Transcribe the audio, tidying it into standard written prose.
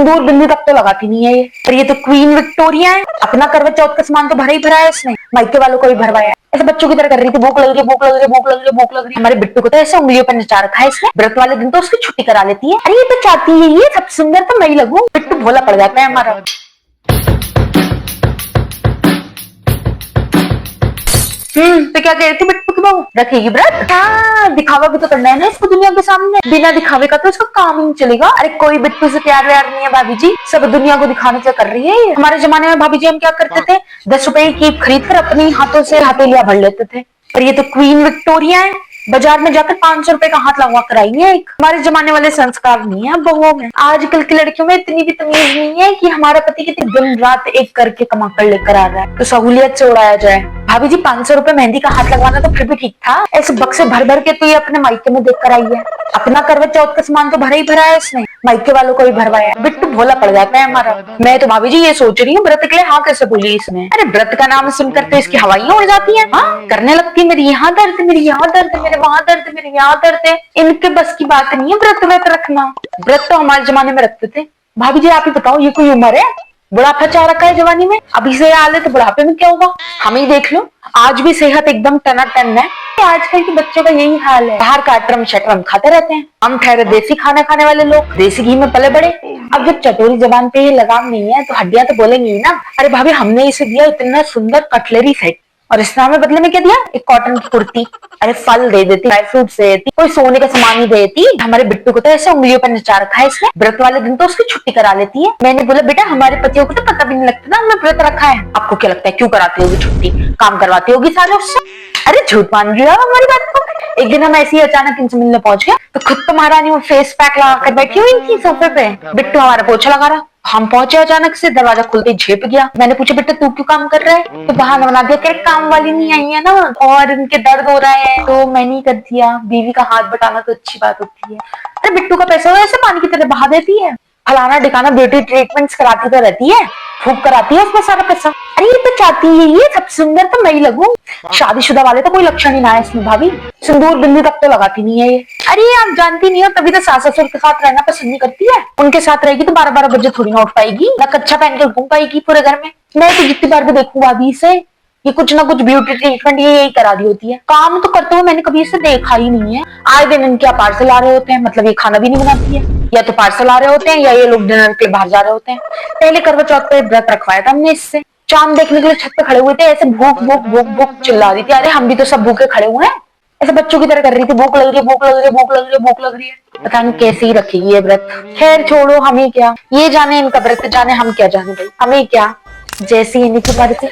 सिंदूर बिंदी तक तो लगाती नहीं है ये। पर ये तो क्वीन विक्टोरिया है, अपना करवा चौथ का सामान तो भरा ही भरा है इसने, मायके वालों को भी भरवाया है। ऐसे बच्चों की तरह कर रही थी, भूख लग रही है, भूख लग रही है, भूख लग रही है, भूख लग रही है। हमारे बिट्टू को तो ऐसे उंगलियों पर नचा रखा है इसने, व्रत वाले दिन तो उसकी छुट्टी करा लेती है। अरे ये तो चाहती है ये सब सुंदर तो मैं ही लगूं, बिट्टू भोला पड़ जाता है हमारा। तो क्या कह रही थी बिट्टू की बहू, रखेगी व्रत? हाँ, दिखावा भी तो करना है ना इसको दुनिया के सामने, बिना दिखावे का तो इसका काम ही नहीं चलेगा। अरे कोई बिट्टू से प्यार व्यार नहीं है भाभी जी, सब दुनिया को दिखाने से कर रही है। हमारे जमाने में भाभी जी हम क्या करते थे, 10 रुपए की खरीद कर अपने हाथों से हथेलियां भर लेते थे। और ये तो क्वीन विक्टोरिया है, बाजार में जाकर 500 रुपए का हाथ लगवा कर आएंगे। एक हमारे जमाने वाले संस्कार नहीं है बहुओं में। आजकल की लड़कियों में इतनी भी तमीज नहीं है कि हमारा पति कितनी दिन रात एक करके कमा कर लेकर आ रहा है तो सहूलियत से उड़ाया जाए। भाभी जी 500 रुपए मेहंदी का हाथ लगवाना तो फिर भी ठीक था, ऐसे बक्से भर भर के तो ये अपने मायके में देख कर आई है। अपना करवा चौथ का सामान तो भरा ही भरा है इसने, मायके वालों को भी भरवाया है। बिट्टू भोला पड़ जाता है हमारा। मैं तो भाभी जी ये सोच रही हूँ व्रत के लिए हाँ कैसे बोली इसने। अरे व्रत का नाम सुनकर तो इसकी हवाइयां उड़ जाती है, हाँ करने लगती है मेरी यहाँ दर्द, मेरी यहाँ दर्द, मेरे वहां दर्द, मेरे यहाँ दर्द है। इनके बस की बात नहीं है व्रत व्रत रखना। व्रत तो हमारे जमाने में रखते थे। भाभी जी आप ही बताओ ये कोई उम्र है, बुढ़ापा चाह रखा है जवानी में, अभी से हाल है तो बुढ़ापे में क्या होगा। हम ही देख लो, आज भी सेहत एकदम टनाटन है। आजकल के बच्चों का यही हाल है, बाहर का अटरम शटरम खाते रहते हैं। हम ठहरे देसी खाना खाने वाले लोग, देसी घी में पले बड़े। अब जब चटोरी जबान पे ये लगाम नहीं है तो हड्डियां तो बोलेंगी ही ना। अरे भाभी हमने इसे दिया इतना सुंदर कटलरी सेट, और इसने हमें बदले में क्या दिया, एक कॉटन की कुर्ती। अरे फल दे देती, ड्राई फ्रूट्स दे देती, कोई सोने का सामान ही देती। हमारे बिट्टू को तो ऐसे उंगलियों पर नचा रखा है इसने, व्रत वाले दिन तो उसकी छुट्टी करा लेती है। मैंने बोला बेटा हमारे पतियों को तो पता भी नहीं लगता ना हमने व्रत रखा है, आपको क्या लगता है क्यों कराती होगी छुट्टी, काम करवाती होगी सारे उससे। अरे झूठ मान रही हो हमारी बात को। एक दिन हम ऐसे ही अचानक इनसे मिलने पहुंच गए तो खुद तो महारानी वो फेस पैक लगा कर बैठी हुई थी सोफे पे, बिट्टू हमारा पोछा लगा रहा। हम पहुंचे अचानक से, दरवाजा खुलते ही झेप गया। मैंने पूछा बेटा तू क्यों काम कर रहा है, तो बहाना बना दिया कि काम वाली नहीं आई है ना और इनके दर्द हो रहा है तो मैंने ही कर दिया। बीवी का हाथ बटाना तो अच्छी बात होती है। अरे बिट्टू का पैसा ऐसे पानी की तरह बहा देती है, फलाना ढिकाना ब्यूटी ट्रीटमेंट्स कराती तो रहती है, फूक कराती है उसमें सारा पैसा। अरे ये तो चाहती है ये सब सुंदर तो मैं ही लगूं, शादीशुदा वाले तो कोई लक्षण ही ना है इसमें भाभी, सिंदूर बिंदी तक तो लगाती नहीं है ये। अरे आप जानती नहीं हो तभी तो सास ससुर के साथ रहना पसंद नहीं करती है, उनके साथ रहेगी तो 12-12 बजे थोड़ी ना उठ पाएगी, ना कच्छा पहन के घूम पाएगी पूरे घर में। मैं तो जितनी बार भी देखूं भाभी से ये कुछ ना कुछ ब्यूटी ट्रीटमेंट ये यही करा दी होती है। काम तो करते हुए मैंने कभी इसे देखा ही नहीं है। आए दिन इनके पार्सल आ रहे होते हैं, मतलब ये खाना भी नहीं बनाती है, या तो पार्सल आ रहे होते हैं या ये लोग डिनर के बाहर जा रहे होते हैं। पहले करवा चौथ पे व्रत रखवाया था हमने इससे, चांद देखने के लिए छत पे खड़े हुए थे, ऐसे भूख भूख भूख भूख चिल्ला रही थी। अरे हम भी तो सब भूखे खड़े हुए हैं, ऐसे बच्चों की तरह कर रही थी, भूख लग रही है, भूख लग रही है, भूख लग रही है, भूख लग रही है। पता नहीं कैसे ही रखेगी ये व्रत। खैर छोड़ो, हमें क्या, ये जाने इनका व्रत, जाने हम क्या जाने भाई, हमें क्या, जैसी इनकी मर्जी।